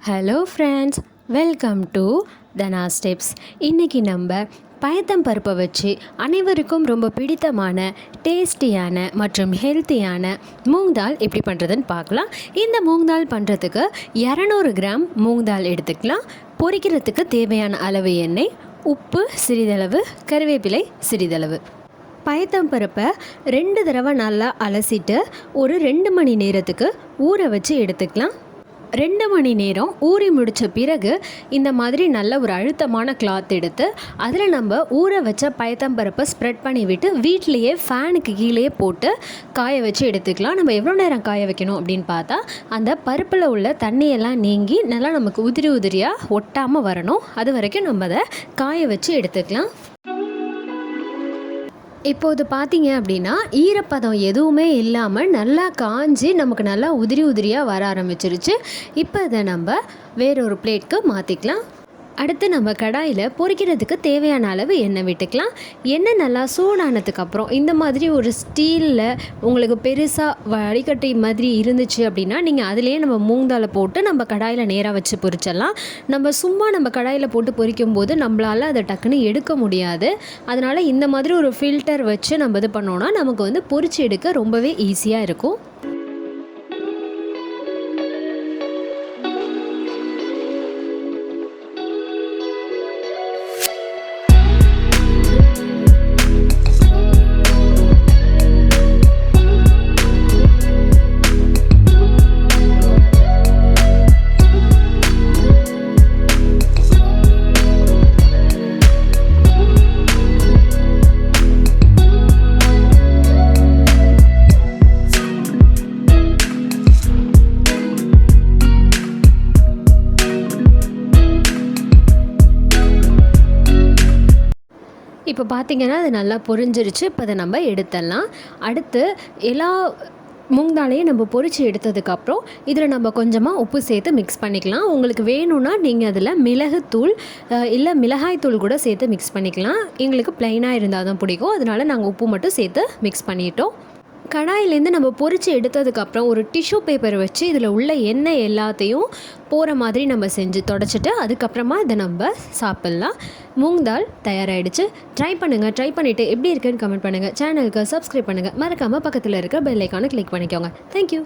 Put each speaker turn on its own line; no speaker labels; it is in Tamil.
Hello friends, welcome to Dhana steps. இன்றைக்கி நம்ம பயத்தம் பருப்பை வச்சு அனைவருக்கும் ரொம்ப பிடித்தமான டேஸ்டியான மற்றும் ஹெல்த்தியான மூங் தால் எப்படி பண்ணுறதுன்னு பார்க்கலாம். இந்த மூங் தால் பண்ணுறதுக்கு 200 கிராம் மூங் தால் எடுத்துக்கலாம். பொரிக்கிறதுக்கு தேவையான அளவு எண்ணெய், உப்பு சிறிதளவு, கறிவேப்பிலை சிறிதளவு. பயத்தம் பருப்பை 2 தடவை நல்லா அலசிட்டு ஒரு 2 மணி நேரத்துக்கு ஊற வச்சு எடுத்துக்கலாம். 2 மணி நேரம் ஊறி முடித்த பிறகு இந்த மாதிரி நல்ல ஒரு அழுத்தமான கிளாத் எடுத்து அதில் நம்ம ஊற வச்ச பயத்தம்பருப்பை ஸ்ப்ரெட் பண்ணி விட்டு வீட்டிலையே ஃபேனுக்கு கீழே போட்டு காய வச்சு எடுத்துக்கலாம். நம்ம எவ்வளோ நேரம் காய வைக்கணும் அப்படின்னு பார்த்தா அந்த பருப்பில் உள்ள தண்ணியெல்லாம் நீங்கி நல்லா நமக்கு உதிரி உதிரியாக ஒட்டாமல் வரணும். அது வரைக்கும் நம்ம அதை காய வச்சு எடுத்துக்கலாம். இப்போது பார்த்தீங்க அப்படின்னா ஈரப்பதம் எதுவுமே இல்லாமல் நல்லா காஞ்சி நமக்கு நல்லா உதிரி உதிரியாக வர ஆரம்பிச்சிருச்சு. இப்போ இதை நம்ம வேறொரு பிளேட்க்கு மாற்றிக்கலாம். அடுத்து நம்ம கடாயில் பொரிக்கிறதுக்கு தேவையான அளவு எண்ணெய் விட்டுக்கலாம். எண்ணெய் நல்லா சூடானதுக்கப்புறம் இந்த மாதிரி ஒரு ஸ்டீலில் உங்களுக்கு பெருசாக வடிகட்டி மாதிரி இருந்துச்சு அப்படின்னா நீங்கள் அதிலேயே நம்ம மூங் தாலை போட்டு நம்ம கடாயில் நேராக வச்சு பொரிச்சிடலாம். நம்ம கடாயில் போட்டு பொரிக்கும் போது நம்மளால் அதை டக்குன்னு எடுக்க முடியாது. அதனால் இந்த மாதிரி ஒரு ஃபில்டர் வச்சு நம்ம இது பண்ணோன்னா நமக்கு பொரிச்சு எடுக்க ரொம்பவே ஈஸியாக இருக்கும். இப்போ பார்த்திங்கன்னா அது நல்லா பொரிஞ்சிருச்சு. இப்போ அதை நம்ம எடுத்துடலாம். அடுத்து எல்லா மூங் தாலையும் நம்ம பொரித்து எடுத்ததுக்கப்புறம் இதில் நம்ம கொஞ்சமாக உப்பு சேர்த்து மிக்ஸ் பண்ணிக்கலாம். உங்களுக்கு வேணும்னா நீங்கள் அதில் மிளகுத்தூள் இல்லை மிளகாய்த்தூள் கூட சேர்த்து மிக்ஸ் பண்ணிக்கலாம். எங்களுக்கு ப்ளைனாக இருந்தால் தான் பிடிக்கும், அதனால் நாங்கள் உப்பு மட்டும் சேர்த்து மிக்ஸ் பண்ணிட்டோம். கடாயிலேருந்து நம்ம பொரித்து எடுத்ததுக்கப்புறம் ஒரு டிஷ்யூ பேப்பர் வச்சு இதில் உள்ள எண்ணெய் எல்லாத்தையும் போகிற மாதிரி நம்ம செஞ்சு தொடச்சிட்டு அதுக்கப்புறமா இதை நம்ம சாப்பிட்லாம். மூங் தால் தயாராகிடுச்சு. ட்ரை பண்ணிவிட்டு எப்படி இருக்குன்னு கமெண்ட் பண்ணுங்கள். சேனலுக்கு சப்ஸ்கிரைப் பண்ணுங்கள். மறக்காமல் பக்கத்தில் இருக்க பெல் ஐக்கானை கிளிக் பண்ணிக்கோங்க. தேங்க்யூ.